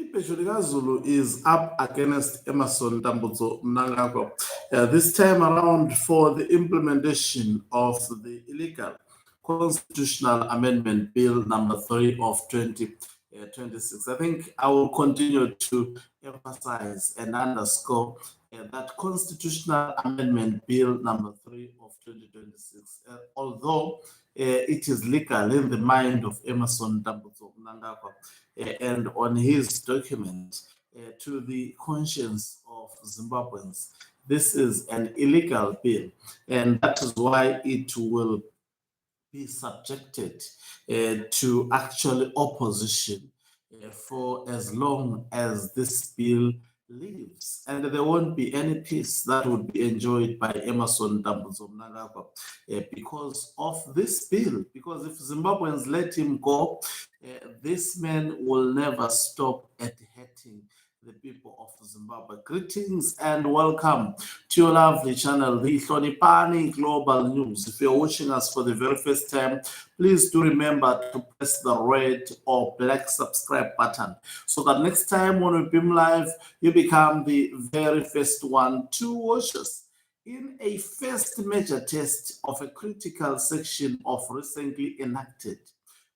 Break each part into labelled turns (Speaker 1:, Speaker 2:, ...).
Speaker 1: Ipeshulika Zulu is up against Emerson Mnangagwa, this time around for the implementation of the illegal constitutional amendment bill number 3 of 2026. I think I will continue to emphasize and underscore that constitutional amendment bill number 3 of 2026, although it is legal in the mind of Emerson Mnangagwa and on his document to the conscience of Zimbabweans, this is an illegal bill, and that is why it will be subjected to actually opposition for as long as this bill lives, and there won't be any peace that would be enjoyed by Emerson Mnangagwa because of this bill. Because if Zimbabweans let him go, this man will never stop at hurting the people of Zimbabwe. Greetings and welcome to your lovely channel, the Hlonipani Global News. If you're watching us for the very first time, please do remember to press the red or black subscribe button so that next time when we beam live, you become the very first one to watch us. In a first major test of a critical section of recently enacted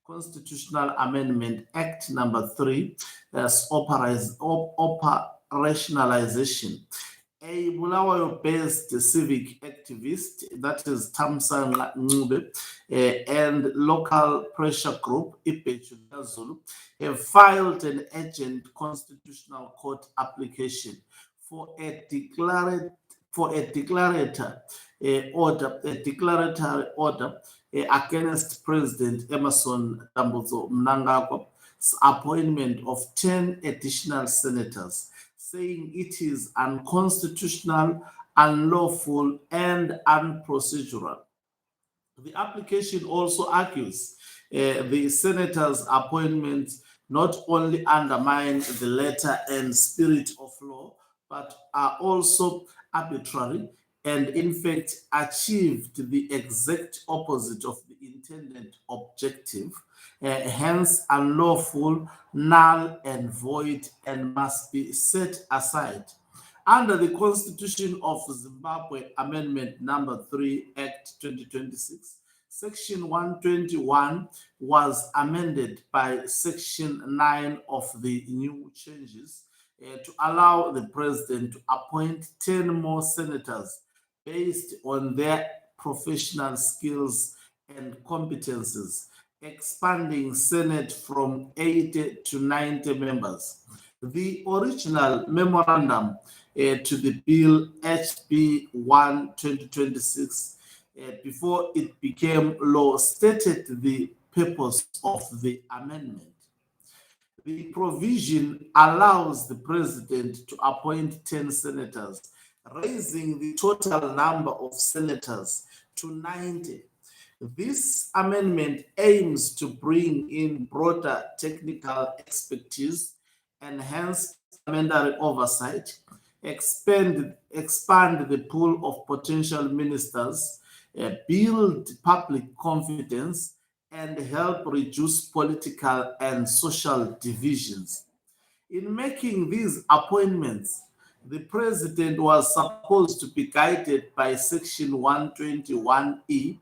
Speaker 1: Constitutional Amendment Act number 3, as operationalization, a Bulawayo-based civic activist, that is Thamsanqa Ncube, and local pressure group, Ipeshulika Zulu, have filed an urgent constitutional court application for a declaratory order against President Emerson Mnangagwa's appointment of 10 additional senators, saying it is unconstitutional, unlawful, and unprocedural. The application also argues the senators' appointments not only undermine the letter and spirit of law, but are also arbitrary and in fact achieved the exact opposite of the intended objective, hence unlawful, null and void, and must be set aside. Under the Constitution of Zimbabwe Amendment number 3 Act 2026, Section 121 was amended by Section 9 of the new changes to allow the president to appoint 10 more senators based on their professional skills and competences, expanding Senate from 80 to 90 members. The original memorandum to the bill HB 1 2026, before it became law, stated the purpose of the amendment. The provision allows the president to appoint 10 senators, raising the total number of senators to 90. This amendment aims to bring in broader technical expertise, enhance parliamentary oversight, expand the pool of potential ministers, build public confidence, and help reduce political and social divisions. In making these appointments, the president was supposed to be guided by Section 121E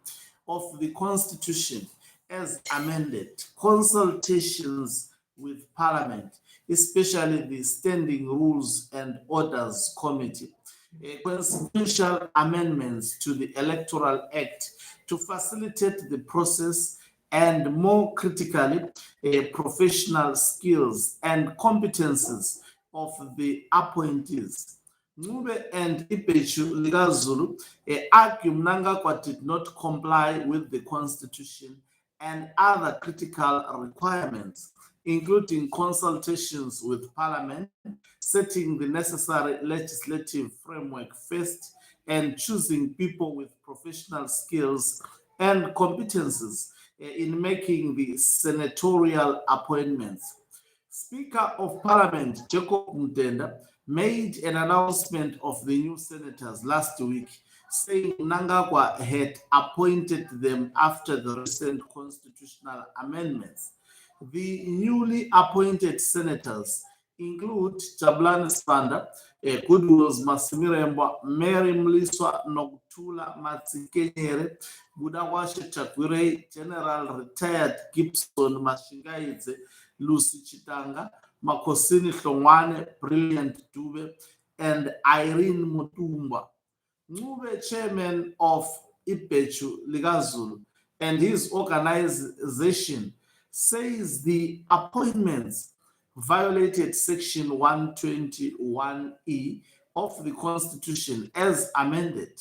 Speaker 1: of the Constitution as amended, consultations with Parliament, especially the Standing Rules and Orders Committee, constitutional amendments to the Electoral Act to facilitate the process, and more critically, professional skills and competences of the appointees. Ncube and Ipeshulika Zulu argue Mnangagwa did not comply with the Constitution and other critical requirements, including consultations with Parliament, setting the necessary legislative framework first, and choosing people with professional skills and competences in making the senatorial appointments. Speaker of Parliament Jacob Mutenda made an announcement of the new senators last week, saying Mnangagwa had appointed them after the recent constitutional amendments. The newly appointed senators include Jabulani Sibanda, Goodwills Masimiremba, Mary Mliswa Nokuthula Matsikenyere, Budawashe Chakwirei, General Retired Gibson Mashingaidze, Lucy Chitanga, Makosini Hlongwane, Brilliant Dube, and Irene Mutumba. Ncube, chairman of Ipechu Ligazulu, and his organization says the appointments violated Section 121E of the Constitution as amended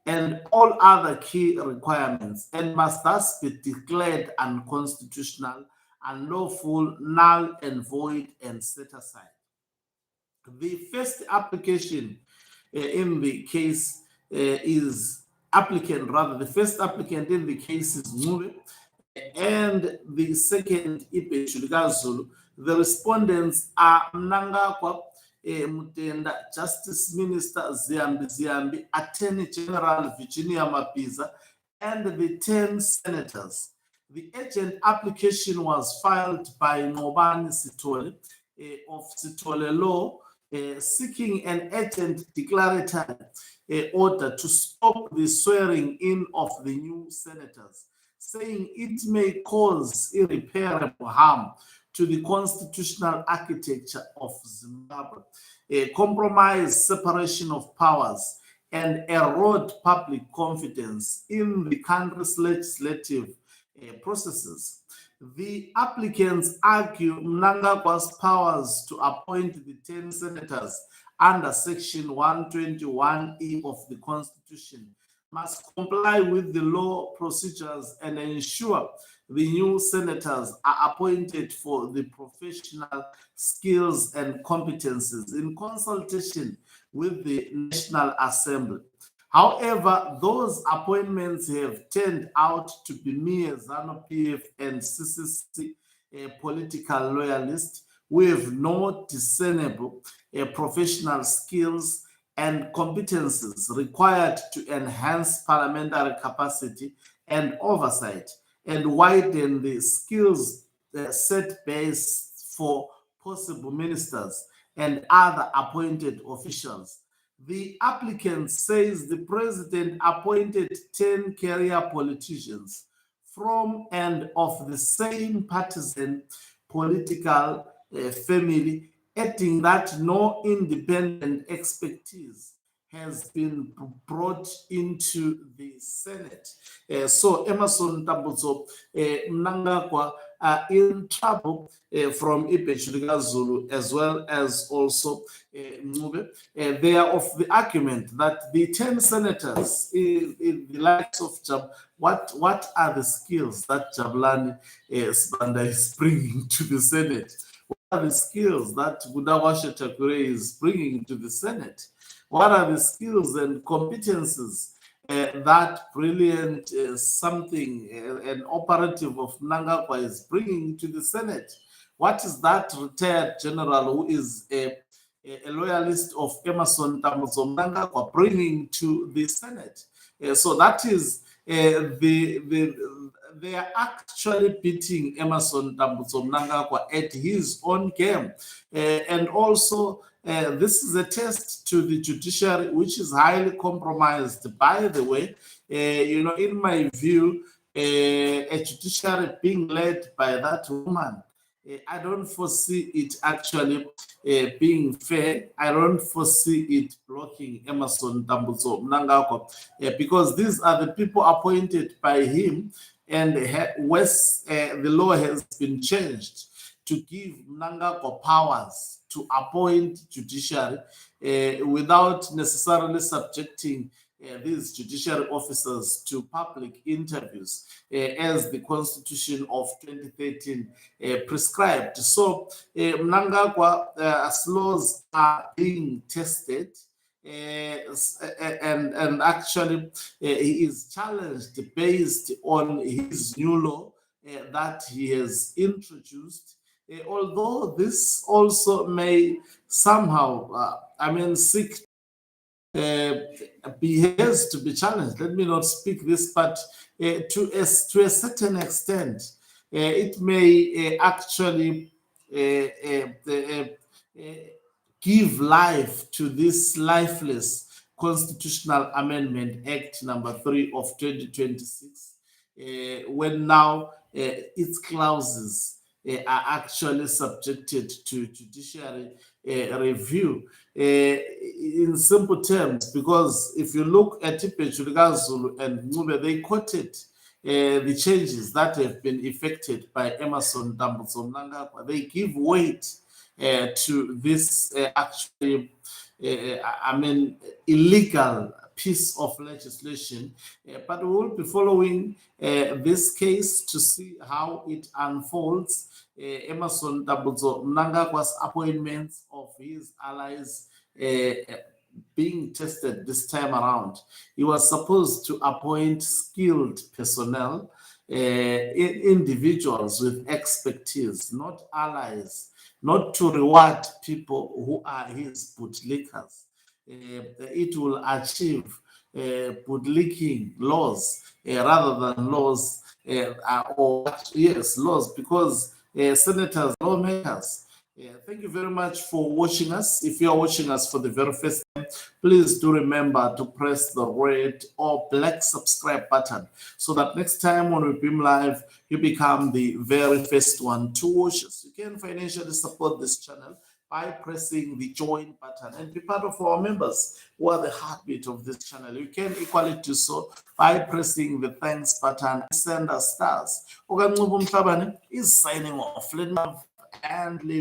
Speaker 1: and all other key requirements, and must thus be declared unconstitutional, unlawful, null and void, and set aside. The first application in the case the first applicant in the case is Ncube, and the second Ipechu Ligazulu. The respondents are Mnangagwa Mutenda, Justice Minister Ziambi, Attorney General Virginia Mapiza, and the 10 senators. The urgent application was filed by Ngobani Sithole of Sithole Law, seeking an urgent declaratory order to stop the swearing in of the new senators, saying it may cause irreparable harm to the constitutional architecture of Zimbabwe, compromise separation of powers, and erode public confidence in the country's legislative processes. The applicants argue Mnangagwa's powers to appoint the 10 senators under Section 121E of the Constitution must comply with the law procedures and ensure the new senators are appointed for the professional skills and competencies in consultation with the National Assembly. However, those appointments have turned out to be mere ZANU-PF and CCC political loyalists with no discernible professional skills and competencies required to enhance parliamentary capacity and oversight and widen the skills set base for possible ministers and other appointed officials. The applicant says the president appointed 10 career politicians from and of the same partisan political family, adding that no independent expertise has been brought into the Senate. So Emerson Tambutso, Mnangagwa are in trouble from Ipechu Ligazulu as well as also Ncube. They are of the argument that the 10 senators in the likes of what are the skills that Jabulani Sibanda is bringing to the Senate? What are the skills that Budawashe Chakwirei is bringing to the Senate? What are the skills and competences that brilliant an operative of Mnangagwa is bringing to the Senate? What is that retired general who is a loyalist of Emerson Tambutso Mnangagwa bringing to the Senate? So that is they are actually beating Emerson Tambutso Mnangagwa at his own game, and also this is a test to the judiciary, which is highly compromised. By the way, in my view, a judiciary being led by that woman, I don't foresee it actually being fair. I don't foresee it blocking Emerson Tambutso Mnangagwa because these are the people appointed by him, and the law has been changed to give Mnangagwa powers to appoint judiciary without necessarily subjecting these judiciary officers to public interviews as the Constitution of 2013 prescribed. So Mnangagwa's laws are being tested, and actually he is challenged based on his new law that he has introduced. Although this also may somehow, seek behaves to be challenged. Let me not speak this, but to a certain extent, it may actually give life to this lifeless Constitutional Amendment Act number 3 of 2026, when now its clauses are actually subjected to judiciary review. In simple terms, because if you look at Zulu and Ncube, they quoted the changes that have been effected by Emmerson Mnangagwa. They give weight to this actually, illegal piece of legislation, but we will be following this case to see how it unfolds. Emmerson Mnangagwa's appointments of his allies being tested this time around. He was supposed to appoint skilled personnel, individuals with expertise, not allies, not to reward people who are his bootlickers. It will achieve bootlicking laws rather than laws, laws, because senators, lawmakers. Thank you very much for watching us. If you are watching us for the very first time, please do remember to press the red or black subscribe button so that next time when we beam live, you become the very first one to watch us. You can financially support this channel by pressing the join button and be part of our members who are the heartbeat of this channel. You can equally do so by pressing the thanks button and send us stars. Mnangagwa is signing off. Let me and leave.